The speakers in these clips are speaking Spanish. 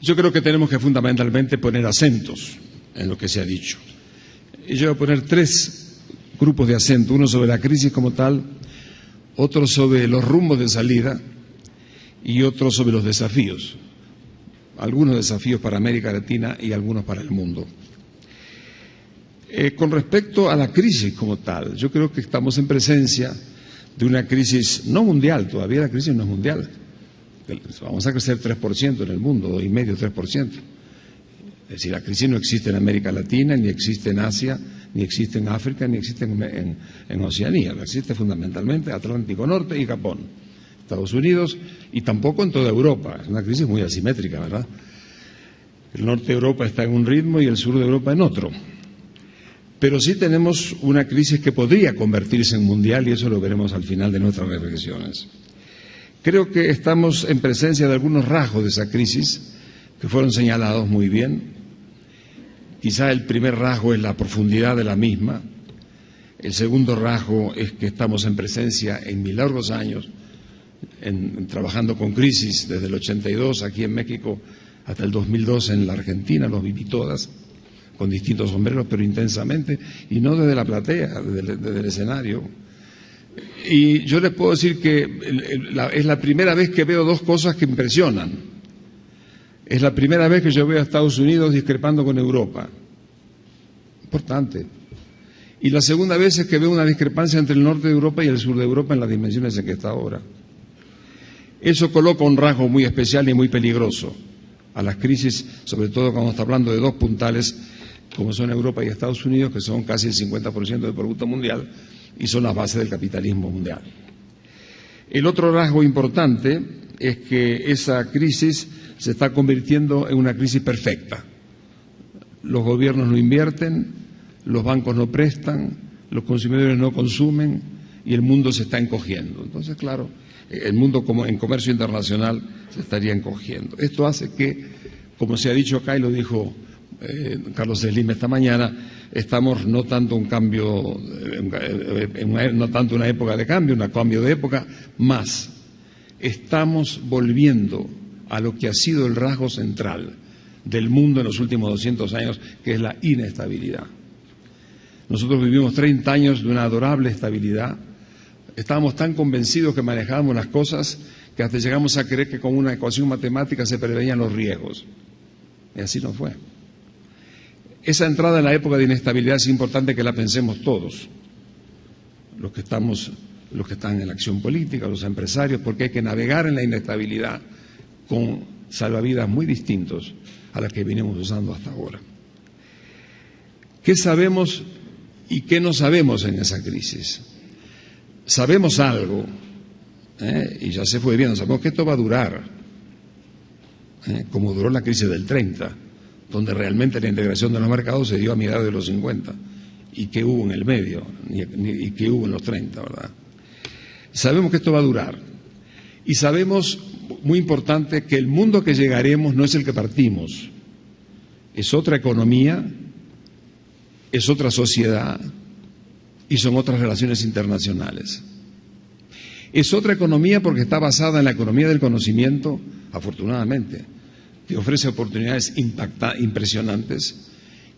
Yo creo que tenemos que fundamentalmente poner acentos en lo que se ha dicho. Y yo voy a poner tres grupos de acento, uno sobre la crisis como tal, otro sobre los rumbos de salida y otro sobre los desafíos. Algunos desafíos para América Latina y algunos para el mundo. Con respecto a la crisis como tal, yo creo que estamos en presencia de una crisis no mundial, todavía la crisis no es mundial. Vamos a crecer 3% en el mundo, 2,5%, 3%. Es decir, la crisis no existe en América Latina, ni existe en Asia, ni existe en África, ni existe en Oceanía. Existe fundamentalmente Atlántico Norte y Japón, Estados Unidos y tampoco en toda Europa. Es una crisis muy asimétrica, ¿verdad? El norte de Europa está en un ritmo y el sur de Europa en otro. Pero sí tenemos una crisis que podría convertirse en mundial y eso lo veremos al final de nuestras reflexiones. Creo que estamos en presencia de algunos rasgos de esa crisis que fueron señalados muy bien. Quizá el primer rasgo es la profundidad de la misma. El segundo rasgo es que estamos en presencia en mis largos años, trabajando con crisis desde el 82 aquí en México hasta el 2002 en la Argentina, los viví todas, con distintos sombreros, pero intensamente, y no desde la platea, desde el escenario. Y yo les puedo decir que es la primera vez que veo dos cosas que impresionan. Es la primera vez que yo veo a Estados Unidos discrepando con Europa. Importante. Y la segunda vez es que veo una discrepancia entre el norte de Europa y el sur de Europa en las dimensiones en que está ahora. Eso coloca un rasgo muy especial y muy peligroso a las crisis, sobre todo cuando está hablando de dos puntales como son Europa y Estados Unidos, que son casi el 50% del Producto Mundial y son las bases del capitalismo mundial. El otro rasgo importante es que esa crisis se está convirtiendo en una crisis perfecta. Los gobiernos no invierten, los bancos no prestan, los consumidores no consumen y el mundo se está encogiendo. Entonces, claro, el mundo como en comercio internacional se estaría encogiendo. Esto hace que, como se ha dicho acá y lo dijo Carlos Slim esta mañana, estamos no tanto un cambio, no tanto una época de cambio, un cambio de época, más estamos volviendo a lo que ha sido el rasgo central del mundo en los últimos 200 años, que es la inestabilidad. Nosotros vivimos 30 años de una adorable estabilidad. Estábamos tan convencidos que manejábamos las cosas que hasta llegamos a creer que con una ecuación matemática se preveían los riesgos. Y así no fue. Esa entrada en la época de inestabilidad es importante que la pensemos todos, los que están en la acción política, los empresarios, porque hay que navegar en la inestabilidad con salvavidas muy distintos a las que venimos usando hasta ahora. ¿Qué sabemos y qué no sabemos en esa crisis? Sabemos algo, y ya se fue viendo, sabemos que esto va a durar, como duró la crisis del 30, donde realmente la integración de los mercados se dio a mediados de los 50, y qué hubo en el medio, y qué hubo en los 30, ¿verdad? Sabemos que esto va a durar, y sabemos, muy importante, que el mundo que llegaremos no es el que partimos, es otra economía, es otra sociedad, y son otras relaciones internacionales. Es otra economía porque está basada en la economía del conocimiento, afortunadamente, que ofrece oportunidades impresionantes,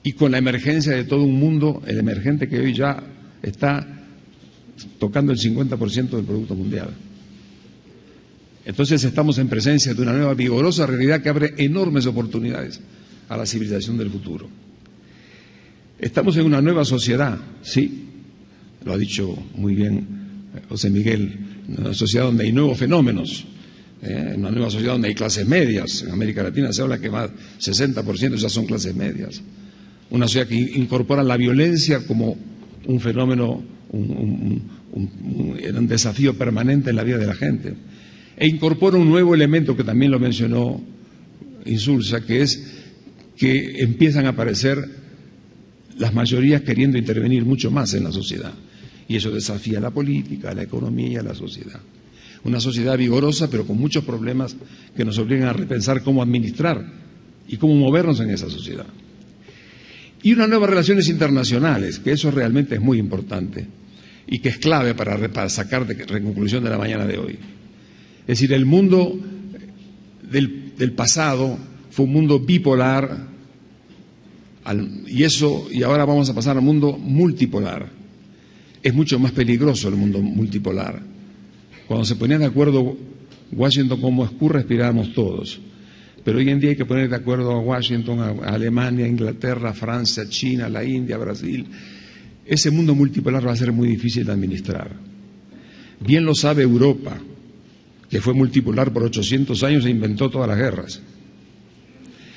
y con la emergencia de todo un mundo, el emergente que hoy ya está tocando el 50% del Producto Mundial. Entonces estamos en presencia de una nueva vigorosa realidad que abre enormes oportunidades a la civilización del futuro. Estamos en una nueva sociedad, sí, lo ha dicho muy bien José Miguel, una sociedad donde hay nuevos fenómenos, una nueva sociedad donde hay clases medias. En América Latina se habla que más 60% ya son clases medias. Una sociedad que incorpora la violencia como un fenómeno, un desafío permanente en la vida de la gente. E incorpora un nuevo elemento que también lo mencionó Insulza, que es que empiezan a aparecer las mayorías queriendo intervenir mucho más en la sociedad. Y eso desafía a la política, a la economía y a la sociedad. Una sociedad vigorosa, pero con muchos problemas que nos obligan a repensar cómo administrar y cómo movernos en esa sociedad. Y unas nuevas relaciones internacionales, que eso realmente es muy importante y que es clave para sacar de conclusión de la mañana de hoy. Es decir, el mundo del pasado fue un mundo bipolar, y ahora vamos a pasar al mundo multipolar. Es mucho más peligroso el mundo multipolar. Cuando se ponían de acuerdo Washington con Moscú, respirábamos todos. Pero hoy en día hay que poner de acuerdo a Washington, a Alemania, a Inglaterra, a Francia, China, la India, Brasil. Ese mundo multipolar va a ser muy difícil de administrar. Bien lo sabe Europa, que fue multipolar por 800 años e inventó todas las guerras.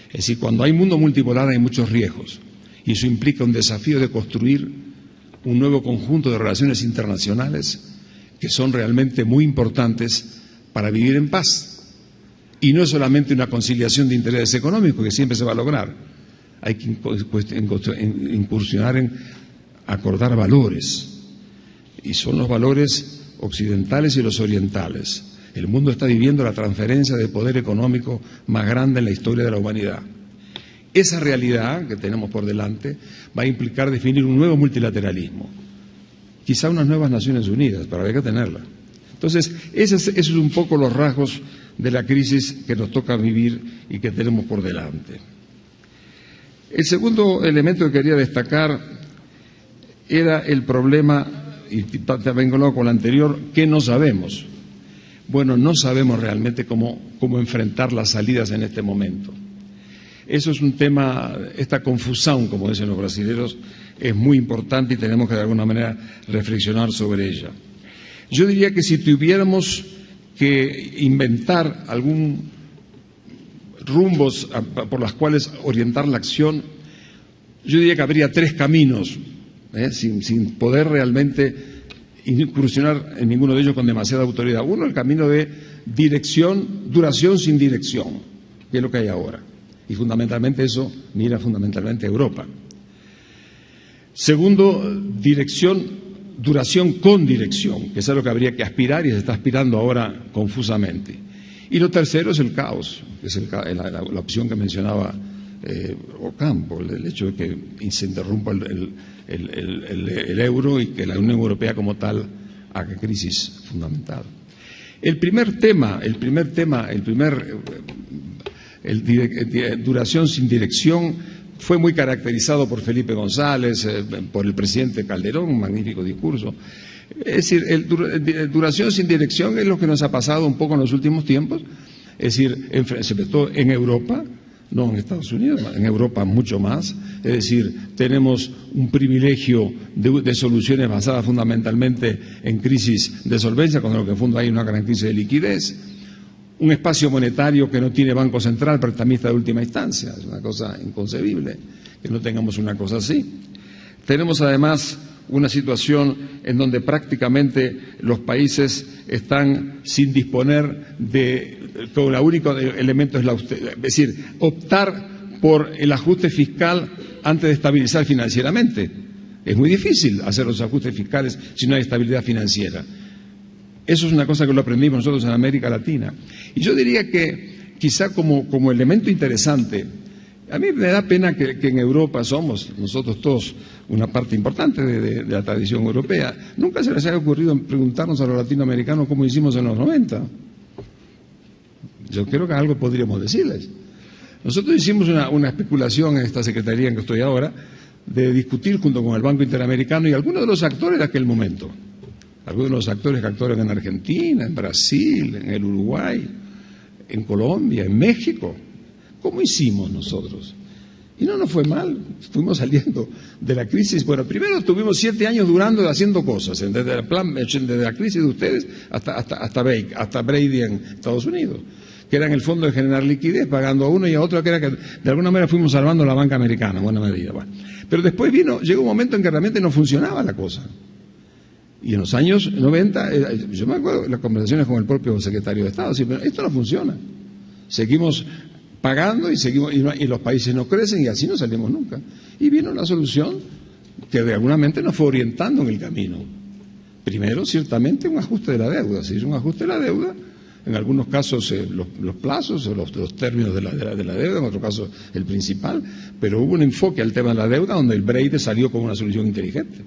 Es decir, cuando hay mundo multipolar hay muchos riesgos, y eso implica un desafío de construir un nuevo conjunto de relaciones internacionales que son realmente muy importantes para vivir en paz. Y no es solamente una conciliación de intereses económicos, que siempre se va a lograr. Hay que incursionar en acordar valores, y son los valores occidentales y los orientales. El mundo está viviendo la transferencia de poder económico más grande en la historia de la humanidad. Esa realidad que tenemos por delante va a implicar definir un nuevo multilateralismo, quizá unas nuevas Naciones Unidas, pero hay que tenerla. Entonces, esos son un poco los rasgos de la crisis que nos toca vivir y que tenemos por delante. El segundo elemento que quería destacar era el problema, y también con el anterior, que no sabemos. Bueno, no sabemos realmente cómo enfrentar las salidas en este momento. Eso es un tema, esta confusión, como dicen los brasileños, es muy importante y tenemos que de alguna manera reflexionar sobre ella. Yo diría que si tuviéramos que inventar algún rumbos por los cuales orientar la acción, yo diría que habría tres caminos, sin poder realmente incursionar en ninguno de ellos con demasiada autoridad. Uno, el camino de duración sin dirección, que es lo que hay ahora. Y fundamentalmente eso mira fundamentalmente a Europa. Segundo, duración con dirección, que es a lo que habría que aspirar y se está aspirando ahora confusamente. Y lo tercero es el caos, que es la opción que mencionaba Ocampo, el hecho de que se interrumpa el euro y que la Unión Europea como tal haga crisis fundamental. Duración sin dirección fue muy caracterizado por Felipe González, por el presidente Calderón, un magnífico discurso. Es decir, duración sin dirección es lo que nos ha pasado un poco en los últimos tiempos, es decir, sobre todo en Europa, no en Estados Unidos, en Europa mucho más. Es decir, tenemos un privilegio de soluciones basadas fundamentalmente en crisis de solvencia, cuando en lo que en fondo hay una gran crisis de liquidez. Un espacio monetario que no tiene Banco Central, prestamista de última instancia. Es una cosa inconcebible que no tengamos una cosa así. Tenemos además una situación en donde prácticamente los países están sin disponer el único elemento es la austeridad, es decir, optar por el ajuste fiscal antes de estabilizar financieramente. Es muy difícil hacer los ajustes fiscales si no hay estabilidad financiera. Eso es una cosa que lo aprendimos nosotros en América Latina. Y yo diría que quizá como elemento interesante, a mí me da pena que en Europa somos nosotros todos una parte importante de la tradición europea. Nunca se les haya ocurrido preguntarnos a los latinoamericanos cómo hicimos en los 90. Yo creo que algo podríamos decirles. Nosotros hicimos una especulación en esta secretaría en que estoy ahora de discutir junto con el Banco Interamericano y algunos de los actores de aquel momento. Algunos de los actores que actuaron en Argentina, en Brasil, en el Uruguay, en Colombia, en México. ¿Cómo hicimos nosotros? Y no nos fue mal, fuimos saliendo de la crisis. Bueno, primero tuvimos 7 años durando haciendo cosas, desde la crisis de ustedes hasta Brady en Estados Unidos, que era en el fondo de generar liquidez, pagando a uno y a otro, que era que de alguna manera fuimos salvando la banca americana, en buena medida. Bueno. Pero después llegó un momento en que realmente no funcionaba la cosa. Y en los años 90, yo me acuerdo de las conversaciones con el propio secretario de Estado, pero esto no funciona. Seguimos pagando y los países no crecen y así no salimos nunca. Y vino una solución que de alguna manera nos fue orientando en el camino. Primero, ciertamente, un ajuste de la deuda. Se hizo un ajuste de la deuda, en algunos casos los plazos o los términos de la deuda, en otros casos el principal, pero hubo un enfoque al tema de la deuda donde el Brady salió con una solución inteligente.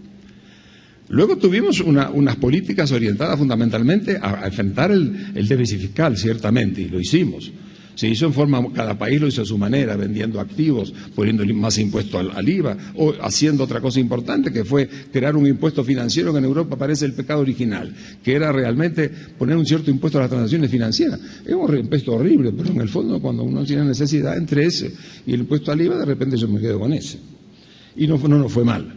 Luego tuvimos unas políticas orientadas fundamentalmente a enfrentar el déficit fiscal, ciertamente, y lo hicimos. Se hizo en forma, cada país lo hizo a su manera, vendiendo activos, poniendo más impuesto al IVA, o haciendo otra cosa importante, que fue crear un impuesto financiero que en Europa parece el pecado original, que era realmente poner un cierto impuesto a las transacciones financieras. Es un impuesto horrible, pero en el fondo cuando uno tiene necesidad entre ese y el impuesto al IVA, de repente yo me quedo con ese. Y no nos fue mal.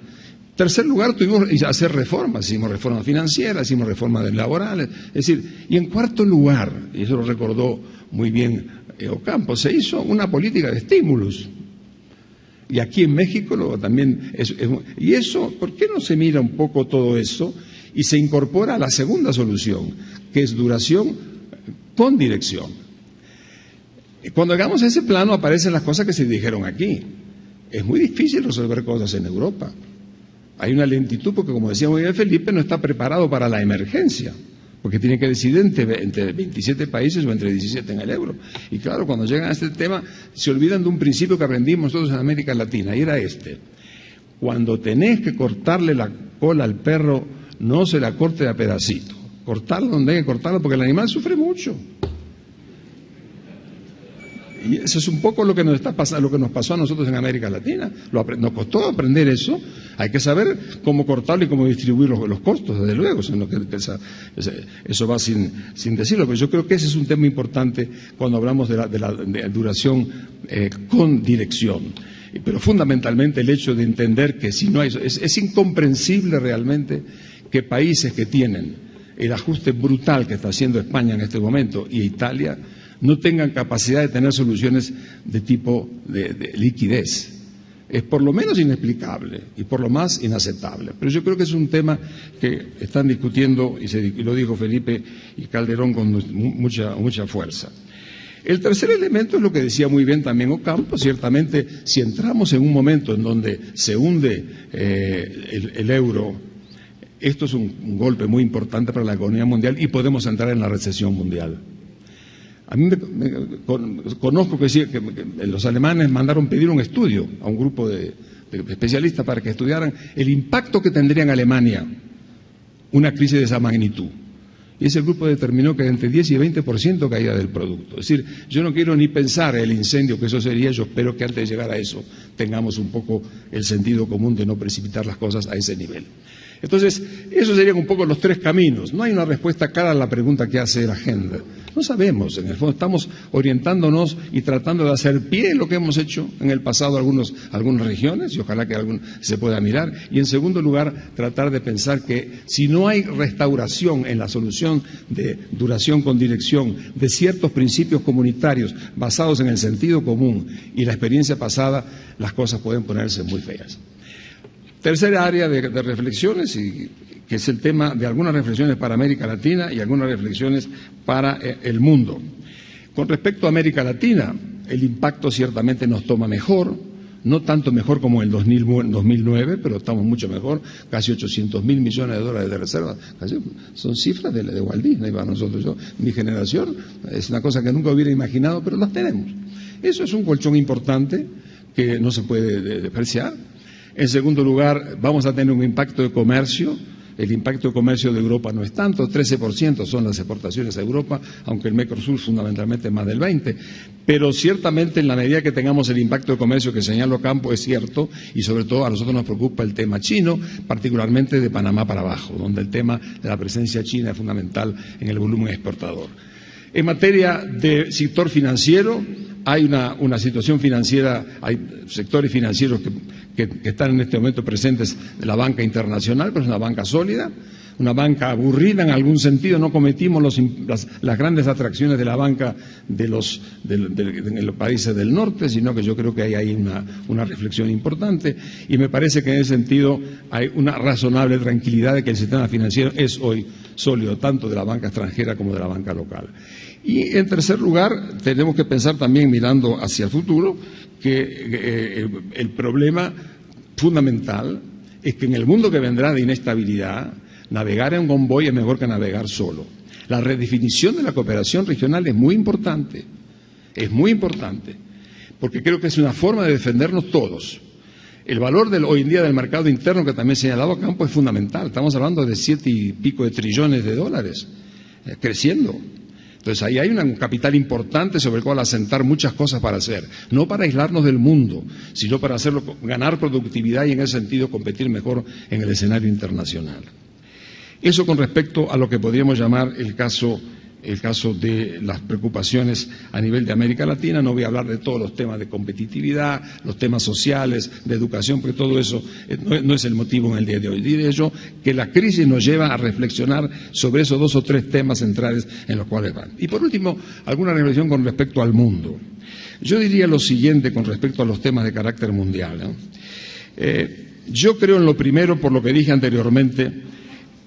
Tercer lugar, tuvimos que hacer reformas, hicimos reformas financieras, hicimos reformas laborales, es decir, y en cuarto lugar, y eso lo recordó muy bien Ocampo, se hizo una política de estímulos. Y aquí en México también, y eso, ¿por qué no se mira un poco todo eso y se incorpora a la segunda solución, que es duración con dirección? Cuando llegamos a ese plano aparecen las cosas que se dijeron aquí. Es muy difícil resolver cosas en Europa. Hay una lentitud porque, como decía muy bien Felipe, no está preparado para la emergencia, porque tiene que decidir entre 27 países o entre 17 en el euro. Y claro, cuando llegan a este tema, se olvidan de un principio que aprendimos nosotros en América Latina, y era este: cuando tenés que cortarle la cola al perro, no se la corte a pedacito, cortarlo donde hay que cortarlo, porque el animal sufre mucho. Y eso es un poco lo que nos está pasando, lo que nos pasó a nosotros en América Latina. Nos costó aprender eso. Hay que saber cómo cortarlo y cómo distribuir los costos, desde luego. Eso va sin decirlo, pero yo creo que ese es un tema importante cuando hablamos de la duración con dirección. Pero fundamentalmente el hecho de entender que si no hay, es incomprensible realmente que países que tienen el ajuste brutal que está haciendo España en este momento y Italia no tengan capacidad de tener soluciones de tipo de liquidez. Es por lo menos inexplicable y por lo más inaceptable. Pero yo creo que es un tema que están discutiendo, y lo dijo Felipe y Calderón con mucha fuerza. El tercer elemento es lo que decía muy bien también Ocampo. Ciertamente, si entramos en un momento en donde se hunde el euro, esto es un golpe muy importante para la economía mundial y podemos entrar en la recesión mundial. A mí conozco que los alemanes mandaron pedir un estudio a un grupo de especialistas para que estudiaran el impacto que tendría en Alemania una crisis de esa magnitud. Y ese grupo determinó que entre 10 y 20% caía del producto. Es decir, yo no quiero ni pensar el incendio que eso sería. Yo espero que antes de llegar a eso tengamos un poco el sentido común de no precipitar las cosas a ese nivel. Entonces, esos serían un poco los tres caminos. No hay una respuesta clara a la pregunta que hace la agenda. No sabemos, en el fondo estamos orientándonos y tratando de hacer pie en lo que hemos hecho en el pasado algunas regiones, y ojalá que se pueda mirar. Y en segundo lugar, tratar de pensar que si no hay restauración en la solución de duración con dirección de ciertos principios comunitarios basados en el sentido común y la experiencia pasada, las cosas pueden ponerse muy feas. Tercera área de reflexiones, que es el tema de algunas reflexiones para América Latina y algunas reflexiones para el mundo. Con respecto a América Latina, el impacto ciertamente nos toma mejor, no tanto mejor como en el 2009, pero estamos mucho mejor, casi 800.000 millones de dólares de reservas. Son cifras de Walt Disney para nosotros. Mi generación es una cosa que nunca hubiera imaginado, pero las tenemos. Eso es un colchón importante que no se puede despreciar. En segundo lugar, vamos a tener un impacto de comercio. El impacto de comercio de Europa no es tanto, 13% son las exportaciones a Europa, aunque el Mercosur fundamentalmente es más del 20%. Pero ciertamente en la medida que tengamos el impacto de comercio que señala Ocampo es cierto, y sobre todo a nosotros nos preocupa el tema chino, particularmente de Panamá para abajo, donde el tema de la presencia china es fundamental en el volumen exportador. En materia de sector financiero, hay una situación financiera, hay sectores financieros que están en este momento presentes de la banca internacional, pero es una banca sólida, una banca aburrida en algún sentido. No cometimos las grandes atracciones de la banca de los países del norte, sino que yo creo que hay ahí una reflexión importante, y me parece que en ese sentido hay una razonable tranquilidad de que el sistema financiero es hoy sólido, tanto de la banca extranjera como de la banca local. Y en tercer lugar, tenemos que pensar también, mirando hacia el futuro, que el problema fundamental es que en el mundo que vendrá de inestabilidad, navegar en convoy es mejor que navegar solo. La redefinición de la cooperación regional es muy importante, porque creo que es una forma de defendernos todos. El valor hoy en día del mercado interno, que también señalaba Ocampo, es fundamental. Estamos hablando de 7 y pico de trillones de dólares, creciendo. Entonces ahí hay un capital importante sobre el cual asentar muchas cosas para hacer, no para aislarnos del mundo, sino para hacerlo, ganar productividad y en ese sentido competir mejor en el escenario internacional. Eso con respecto a lo que podríamos llamar el caso de las preocupaciones a nivel de América Latina. No voy a hablar de todos los temas de competitividad, los temas sociales, de educación, porque todo eso no es el motivo en el día de hoy. Diré yo que la crisis nos lleva a reflexionar sobre esos 2 o 3 temas centrales en los cuales van. Y por último, alguna reflexión con respecto al mundo. Yo diría lo siguiente con respecto a los temas de carácter mundial, ¿no? Yo creo en lo primero, por lo que dije anteriormente,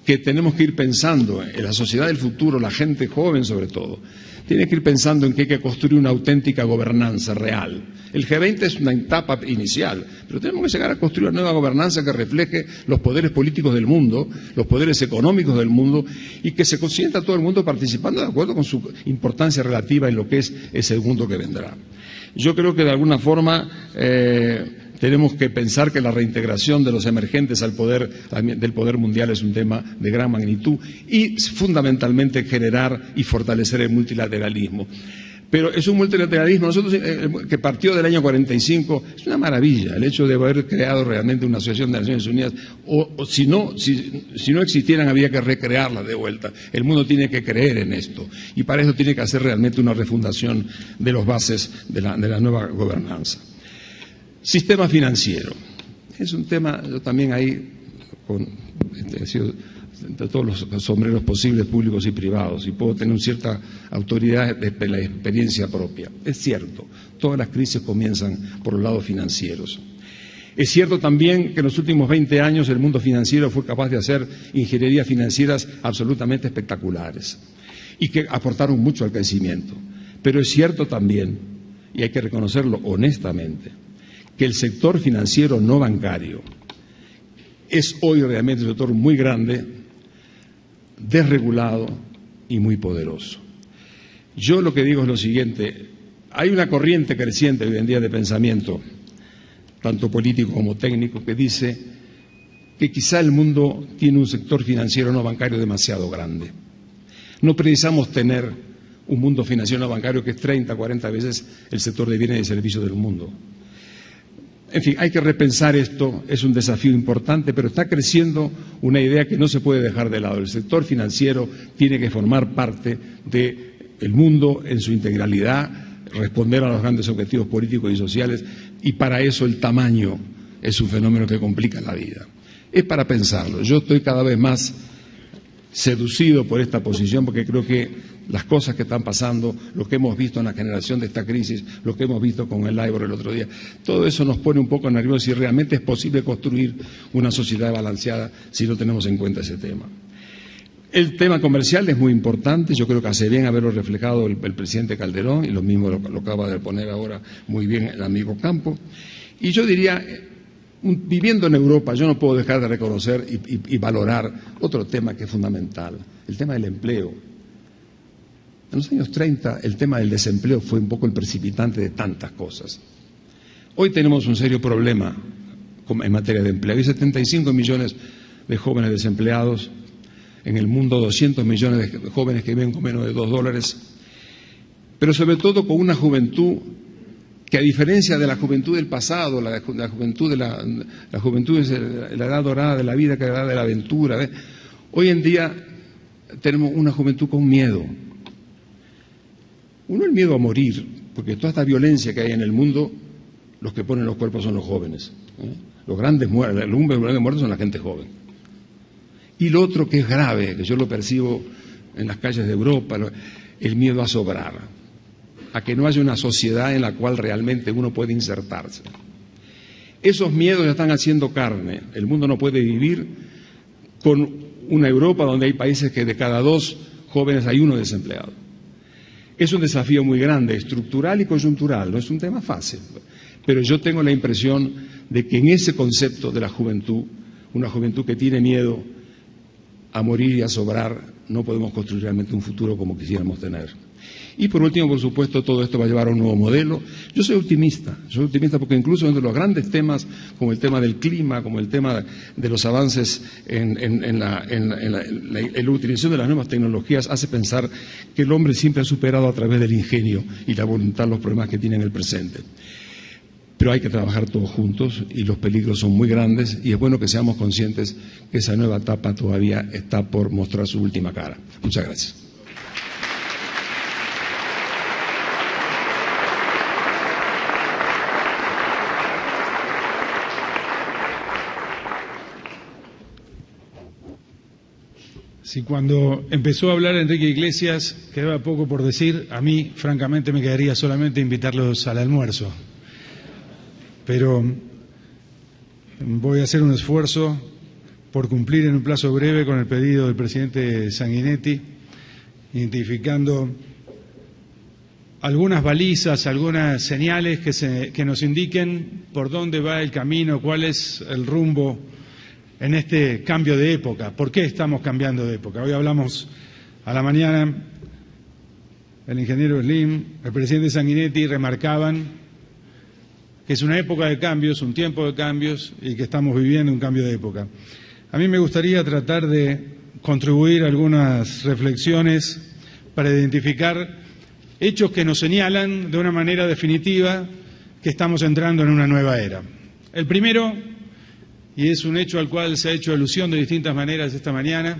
que tenemos que ir pensando en la sociedad del futuro, la gente joven sobre todo, tiene que ir pensando en que hay que construir una auténtica gobernanza real. El G20 es una etapa inicial, pero tenemos que llegar a construir una nueva gobernanza que refleje los poderes políticos del mundo, los poderes económicos del mundo y que se sienta todo el mundo participando de acuerdo con su importancia relativa en lo que es ese mundo que vendrá. Yo creo que de alguna forma tenemos que pensar que la reintegración de los emergentes del poder mundial es un tema de gran magnitud y fundamentalmente generar y fortalecer el multilateralismo. Pero es un multilateralismo que partió del año 45, es una maravilla el hecho de haber creado realmente una asociación de Naciones Unidas, o si no existieran había que recrearla de vuelta. El mundo tiene que creer en esto y para eso tiene que hacer realmente una refundación de las bases de la nueva gobernanza. Sistema financiero. Es un tema, yo también ahí, he sido de todos los sombreros posibles, públicos y privados, y puedo tener cierta autoridad de la experiencia propia. Es cierto, todas las crisis comienzan por los lados financieros. Es cierto también que en los últimos 20 años el mundo financiero fue capaz de hacer ingenierías financieras absolutamente espectaculares y que aportaron mucho al crecimiento. Pero es cierto también, y hay que reconocerlo honestamente, que el sector financiero no bancario es hoy realmente un sector muy grande, desregulado y muy poderoso. Yo lo que digo es lo siguiente: hay una corriente creciente hoy en día de pensamiento, tanto político como técnico, que dice que quizá el mundo tiene un sector financiero no bancario demasiado grande. No precisamos tener un mundo financiero no bancario que es 30, 40 veces el sector de bienes y servicios del mundo. En fin, hay que repensar esto, es un desafío importante, pero está creciendo una idea que no se puede dejar de lado. El sector financiero tiene que formar parte del mundo en su integralidad, responder a los grandes objetivos políticos y sociales, y para eso el tamaño es un fenómeno que complica la vida. Es para pensarlo. Yo estoy cada vez más seducido por esta posición porque creo que las cosas que están pasando, lo que hemos visto en la generación de esta crisis, lo que hemos visto con el LIBOR el otro día, todo eso nos pone un poco nerviosos si realmente es posible construir una sociedad balanceada si no tenemos en cuenta ese tema. El tema comercial es muy importante, yo creo que hace bien haberlo reflejado el presidente Calderón y lo mismo lo acaba de poner ahora muy bien el amigo Campo. Y yo diría, viviendo en Europa, yo no puedo dejar de reconocer y valorar otro tema que es fundamental, el tema del empleo. En los años 30 el tema del desempleo fue un poco el precipitante de tantas cosas. Hoy tenemos un serio problema en materia de empleo. Hay 75 millones de jóvenes desempleados en el mundo, 200 millones de jóvenes que viven con menos de $2, pero sobre todo con una juventud que, a diferencia de la juventud del pasado, la juventud es la edad dorada de la vida, que es la edad de la aventura, hoy en día tenemos una juventud con miedo. Uno, el miedo a morir, porque toda esta violencia que hay en el mundo, los que ponen los cuerpos son los jóvenes. Los grandes muertos son la gente joven. Y lo otro que es grave, que yo lo percibo en las calles de Europa, el miedo a sobrar, a que no haya una sociedad en la cual realmente uno puede insertarse. Esos miedos ya están haciendo carne. El mundo no puede vivir con una Europa donde hay países que de cada 2 jóvenes hay 1 desempleado. Es un desafío muy grande, estructural y coyuntural, no es un tema fácil. Pero yo tengo la impresión de que en ese concepto de la juventud, una juventud que tiene miedo a morir y a sobrar, no podemos construir realmente un futuro como quisiéramos tener. Y por último, por supuesto, todo esto va a llevar a un nuevo modelo. Yo soy optimista porque incluso entre los grandes temas, como el tema del clima, como el tema de los avances en la utilización de las nuevas tecnologías, hace pensar que el hombre siempre ha superado a través del ingenio y la voluntad los problemas que tiene en el presente. Pero hay que trabajar todos juntos y los peligros son muy grandes y es bueno que seamos conscientes que esa nueva etapa todavía está por mostrar su última cara. Muchas gracias. Si cuando empezó a hablar Enrique Iglesias quedaba poco por decir, a mí francamente me quedaría solamente invitarlos al almuerzo. Pero voy a hacer un esfuerzo por cumplir en un plazo breve con el pedido del presidente Sanguinetti, identificando algunas balizas, algunas señales que nos indiquen por dónde va el camino, cuál es el rumbo en este cambio de época. ¿Por qué estamos cambiando de época? Hoy hablamos a la mañana, el ingeniero Slim, el presidente Sanguinetti remarcaban que es una época de cambios, un tiempo de cambios y que estamos viviendo un cambio de época. A mí me gustaría tratar de contribuir a algunas reflexiones para identificar hechos que nos señalan de una manera definitiva que estamos entrando en una nueva era. El primero, y es un hecho al cual se ha hecho alusión de distintas maneras esta mañana,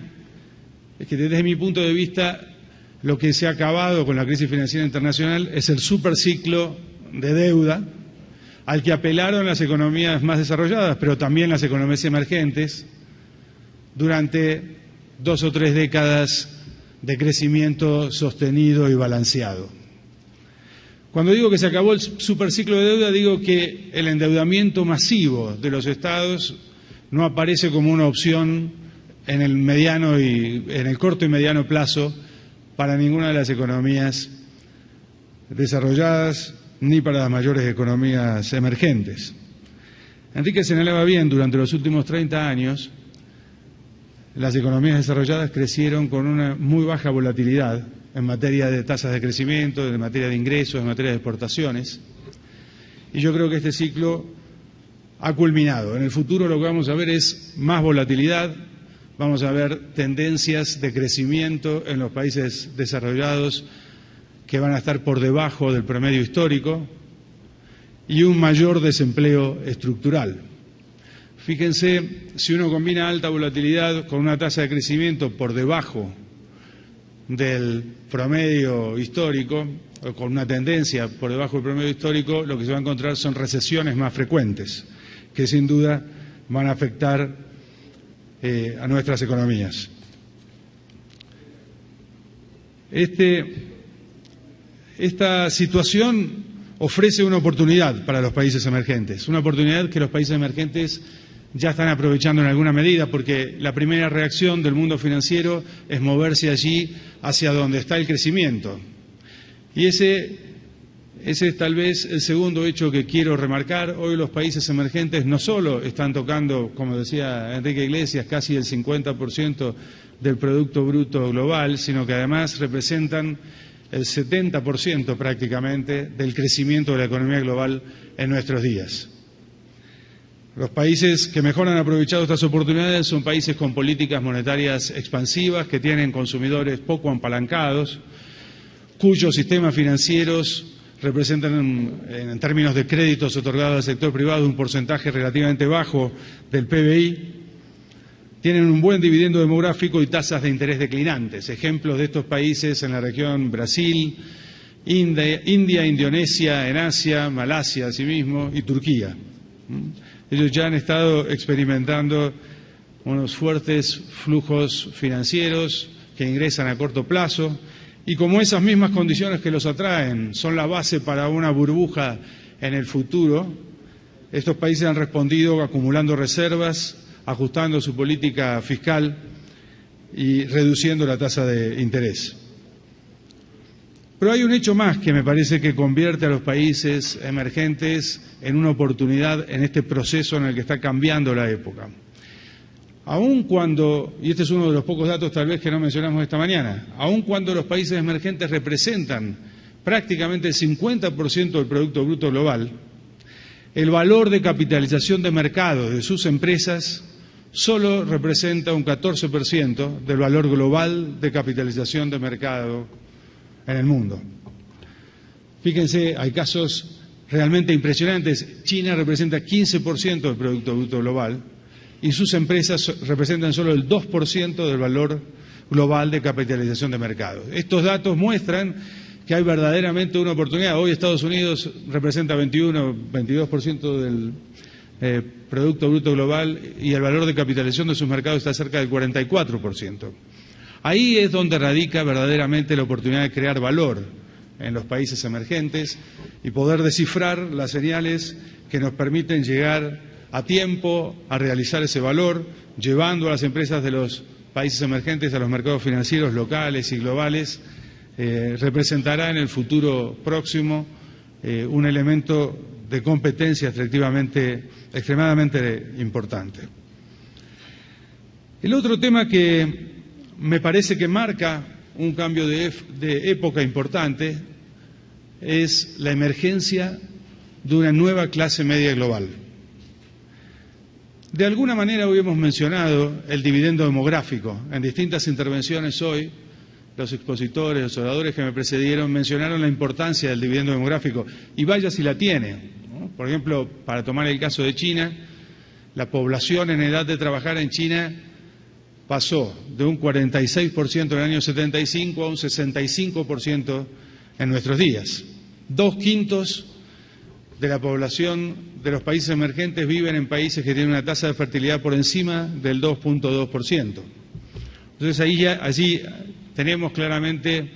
es que desde mi punto de vista lo que se ha acabado con la crisis financiera internacional es el superciclo de deuda al que apelaron las economías más desarrolladas, pero también las economías emergentes, durante 2 o 3 décadas de crecimiento sostenido y balanceado. Cuando digo que se acabó el superciclo de deuda, digo que el endeudamiento masivo de los estados no aparece como una opción en el corto y mediano plazo para ninguna de las economías desarrolladas ni para las mayores economías emergentes. Enrique señalaba bien, durante los últimos 30 años, las economías desarrolladas crecieron con una muy baja volatilidad en materia de tasas de crecimiento, en materia de ingresos, en materia de exportaciones. Y yo creo que este ciclo ha culminado. En el futuro lo que vamos a ver es más volatilidad, vamos a ver tendencias de crecimiento en los países desarrollados que van a estar por debajo del promedio histórico y un mayor desempleo estructural. Fíjense, si uno combina alta volatilidad con una tasa de crecimiento por debajo del promedio histórico, o con una tendencia por debajo del promedio histórico, lo que se va a encontrar son recesiones más frecuentes, que sin duda van a afectar a nuestras economías. Esta situación ofrece una oportunidad para los países emergentes, una oportunidad que los países emergentes ya están aprovechando en alguna medida, porque la primera reacción del mundo financiero es moverse allí hacia donde está el crecimiento. Y ese es tal vez el segundo hecho que quiero remarcar. Hoy los países emergentes no solo están tocando, como decía Enrique Iglesias, casi el 50% del Producto Bruto Global, sino que además representan el 70% prácticamente del crecimiento de la economía global en nuestros días. Los países que mejor han aprovechado estas oportunidades son países con políticas monetarias expansivas, que tienen consumidores poco apalancados, cuyos sistemas financieros representan, en términos de créditos otorgados al sector privado, un porcentaje relativamente bajo del PBI, tienen un buen dividendo demográfico y tasas de interés declinantes. Ejemplos de estos países en la región: Brasil, India, Indonesia, en Asia, Malasia asimismo y Turquía. Ellos ya han estado experimentando unos fuertes flujos financieros que ingresan a corto plazo, y como esas mismas condiciones que los atraen son la base para una burbuja en el futuro, estos países han respondido acumulando reservas, ajustando su política fiscal y reduciendo la tasa de interés. Pero hay un hecho más que me parece que convierte a los países emergentes en una oportunidad en este proceso en el que está cambiando la época. Aun cuando, y este es uno de los pocos datos tal vez que no mencionamos esta mañana, aun cuando los países emergentes representan prácticamente el 50% del Producto Bruto Global, el valor de capitalización de mercado de sus empresas solo representa un 14% del valor global de capitalización de mercado en el mundo. Fíjense, hay casos realmente impresionantes. China representa 15% del Producto Bruto Global y sus empresas representan solo el 2% del valor global de capitalización de mercado. Estos datos muestran que hay verdaderamente una oportunidad. Hoy Estados Unidos representa 22% del Producto Bruto Global y el valor de capitalización de sus mercados está cerca del 44%. Ahí es donde radica verdaderamente la oportunidad de crear valor en los países emergentes y poder descifrar las señales que nos permiten llegar a tiempo a realizar ese valor, llevando a las empresas de los países emergentes a los mercados financieros locales y globales, representará en el futuro próximo un elemento de competencia extremadamente importante. El otro tema que me parece que marca un cambio de época importante es la emergencia de una nueva clase media global. De alguna manera hoy hemos mencionado el dividendo demográfico. En distintas intervenciones hoy, los expositores, los oradores que me precedieron mencionaron la importancia del dividendo demográfico. Y vaya si la tiene, ¿no? Por ejemplo, para tomar el caso de China, la población en edad de trabajar en China pasó de un 46% en el año 75 a un 65% en nuestros días. 2/5 de la población de los países emergentes viven en países que tienen una tasa de fertilidad por encima del 2.2%. Entonces allí tenemos claramente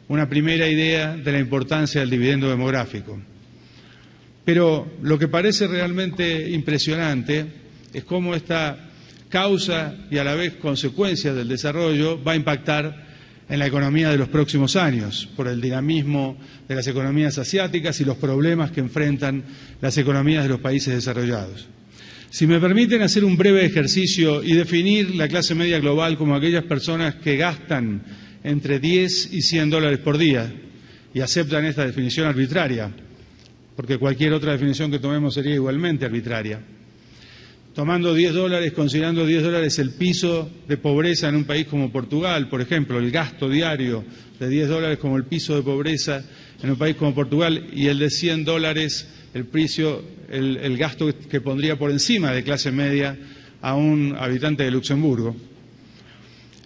una primera idea de la importancia del dividendo demográfico. Pero lo que parece realmente impresionante es cómo esta causa y a la vez consecuencia del desarrollo va a impactar en la economía de los próximos años, por el dinamismo de las economías asiáticas y los problemas que enfrentan las economías de los países desarrollados. Si me permiten hacer un breve ejercicio y definir la clase media global como aquellas personas que gastan entre 10 y 100 dólares por día y aceptan esta definición arbitraria, porque cualquier otra definición que tomemos sería igualmente arbitraria. Tomando 10 dólares, considerando 10 dólares el piso de pobreza en un país como Portugal, por ejemplo, el gasto diario de 10 dólares como el piso de pobreza en un país como Portugal y el de 100 dólares el gasto que pondría por encima de clase media a un habitante de Luxemburgo.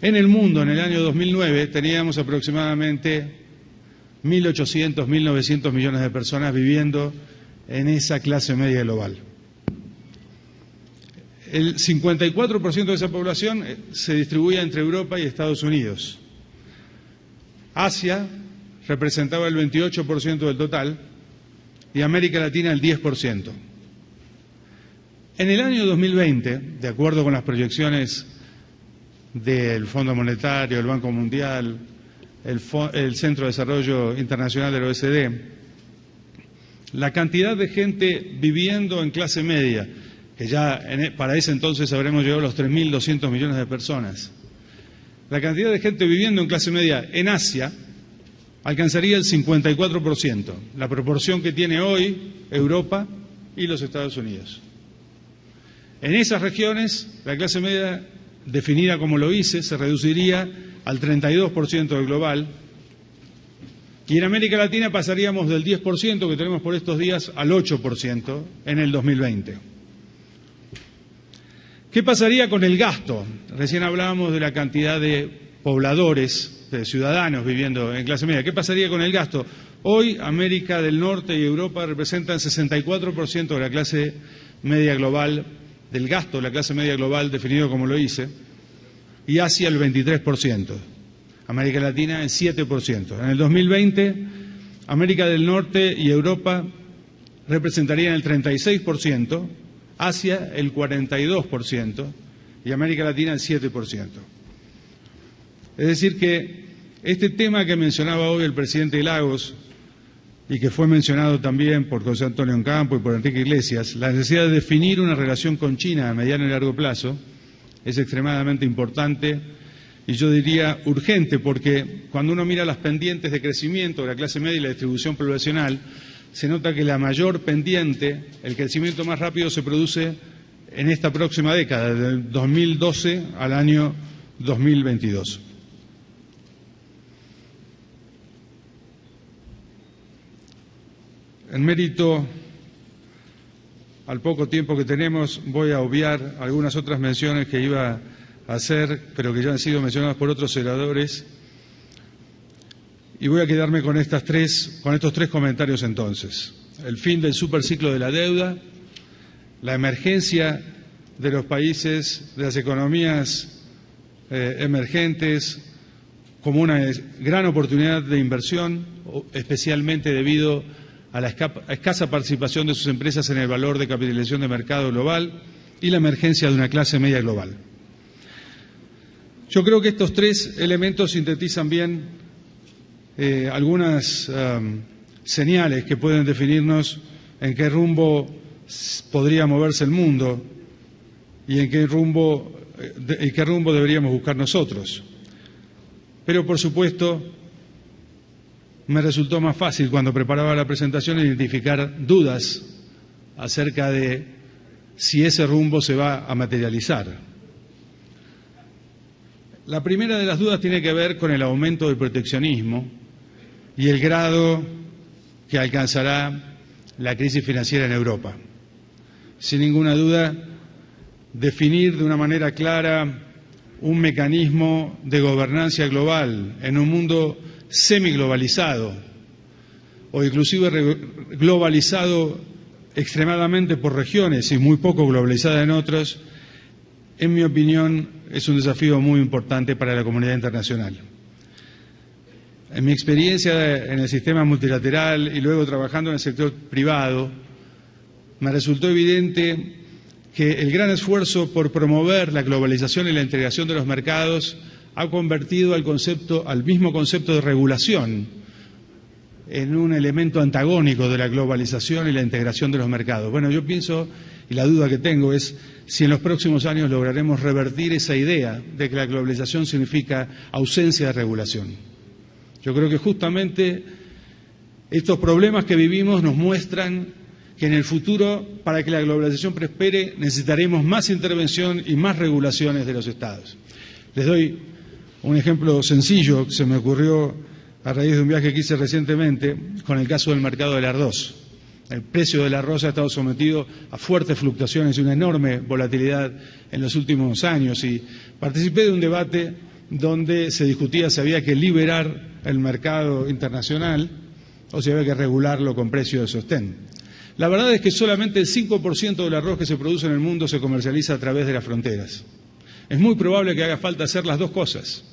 En el mundo, en el año 2009, teníamos aproximadamente 1.800, 1.900 millones de personas viviendo en esa clase media global. El 54% de esa población se distribuía entre Europa y Estados Unidos. Asia representaba el 28% del total y América Latina el 10%. En el año 2020, de acuerdo con las proyecciones del Fondo Monetario, el Banco Mundial, el Centro de Desarrollo Internacional del OECD, la cantidad de gente viviendo en clase media, que ya para ese entonces habremos llegado a los 3.200 millones de personas. La cantidad de gente viviendo en clase media en Asia alcanzaría el 54%, la proporción que tiene hoy Europa y los Estados Unidos. En esas regiones, la clase media, definida como lo hice, se reduciría al 32% del global, y en América Latina pasaríamos del 10% que tenemos por estos días al 8% en el 2020. ¿Qué pasaría con el gasto? Recién hablábamos de la cantidad de pobladores, de ciudadanos viviendo en clase media. ¿Qué pasaría con el gasto? Hoy América del Norte y Europa representan 64% de la clase media global, del gasto de la clase media global definido como lo hice, y Asia el 23%, América Latina el 7%. En el 2020, América del Norte y Europa representarían el 36%, Asia el 42% y América Latina el 7%. Es decir que este tema que mencionaba hoy el presidente Lagos y que fue mencionado también por José Antonio Ocampo y por Enrique Iglesias, la necesidad de definir una relación con China a mediano y largo plazo, es extremadamente importante y yo diría urgente, porque cuando uno mira las pendientes de crecimiento de la clase media y la distribución poblacional, se nota que la mayor pendiente, el crecimiento más rápido se produce en esta próxima década, del 2012 al año 2022. En mérito al poco tiempo que tenemos, voy a obviar algunas otras menciones que iba a hacer, pero que ya han sido mencionadas por otros oradores, y voy a quedarme con estos tres comentarios entonces. El fin del superciclo de la deuda, la emergencia de los países, de las economías emergentes, como una gran oportunidad de inversión, especialmente debido a la escasa participación de sus empresas en el valor de capitalización de mercado global, y la emergencia de una clase media global. Yo creo que estos tres elementos sintetizan bien algunas señales que pueden definirnos en qué rumbo podría moverse el mundo y en qué rumbo deberíamos buscar nosotros. Pero, por supuesto, me resultó más fácil cuando preparaba la presentación identificar dudas acerca de si ese rumbo se va a materializar. La primera de las dudas tiene que ver con el aumento del proteccionismo y el grado que alcanzará la crisis financiera en Europa. Sin ninguna duda, definir de una manera clara un mecanismo de gobernanza global en un mundo semiglobalizado o inclusive globalizado extremadamente por regiones y muy poco globalizada en otros, en mi opinión, es un desafío muy importante para la comunidad internacional. En mi experiencia en el sistema multilateral y luego trabajando en el sector privado, me resultó evidente que el gran esfuerzo por promover la globalización y la integración de los mercados ha convertido al mismo concepto de regulación en un elemento antagónico de la globalización y la integración de los mercados. Bueno, yo pienso, y la duda que tengo es si en los próximos años lograremos revertir esa idea de que la globalización significa ausencia de regulación. Yo creo que justamente estos problemas que vivimos nos muestran que en el futuro, para que la globalización prospere, necesitaremos más intervención y más regulaciones de los Estados. Les doy un ejemplo sencillo que se me ocurrió a raíz de un viaje que hice recientemente con el caso del mercado del arroz. El precio del arroz ha estado sometido a fuertes fluctuaciones y una enorme volatilidad en los últimos años, y participé de un debate donde se discutía si había que liberar el mercado internacional o si había que regularlo con precio de sostén. La verdad es que solamente el 5% del arroz que se produce en el mundo se comercializa a través de las fronteras. Es muy probable que haga falta hacer las dos cosas: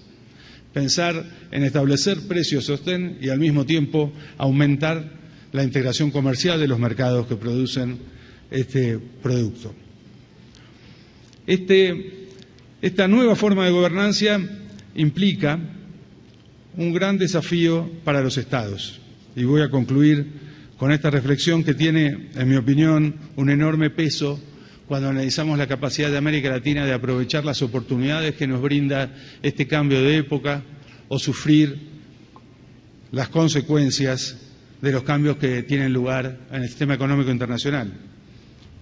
pensar en establecer precios sostén y al mismo tiempo aumentar la integración comercial de los mercados que producen este producto. Esta nueva forma de gobernanza implica un gran desafío para los Estados. Y voy a concluir con esta reflexión que tiene, en mi opinión, un enorme peso cuando analizamos la capacidad de América Latina de aprovechar las oportunidades que nos brinda este cambio de época o sufrir las consecuencias de los cambios que tienen lugar en el sistema económico internacional.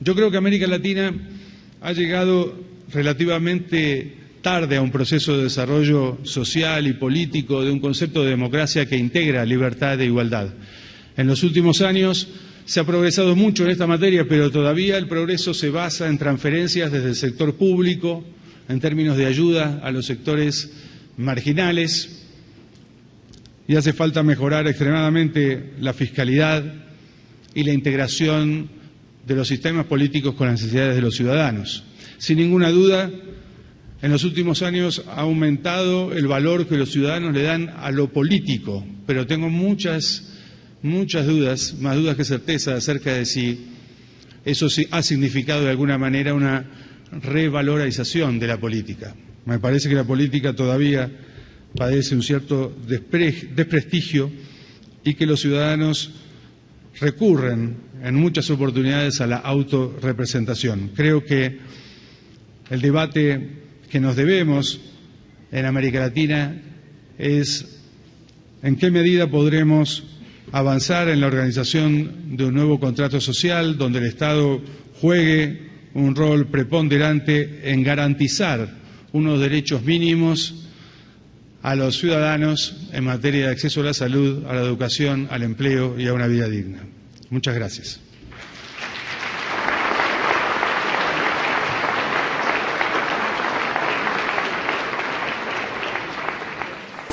Yo creo que América Latina ha llegado relativamente tarde a un proceso de desarrollo social y político de un concepto de democracia que integra libertad e igualdad. En los últimos años se ha progresado mucho en esta materia, pero todavía el progreso se basa en transferencias desde el sector público, en términos de ayuda a los sectores marginales, y hace falta mejorar extremadamente la fiscalidad y la integración de los sistemas políticos con las necesidades de los ciudadanos. Sin ninguna duda, en los últimos años ha aumentado el valor que los ciudadanos le dan a lo político, pero tengo muchas dudas, más dudas que certeza, acerca de si eso ha significado de alguna manera una revalorización de la política. Me parece que la política todavía padece un cierto desprestigio y que los ciudadanos recurren en muchas oportunidades a la autorrepresentación. Creo que el debate que nos debemos en América Latina es en qué medida podremos avanzar en la organización de un nuevo contrato social donde el Estado juegue un rol preponderante en garantizar unos derechos mínimos a los ciudadanos en materia de acceso a la salud, a la educación, al empleo y a una vida digna. Muchas gracias.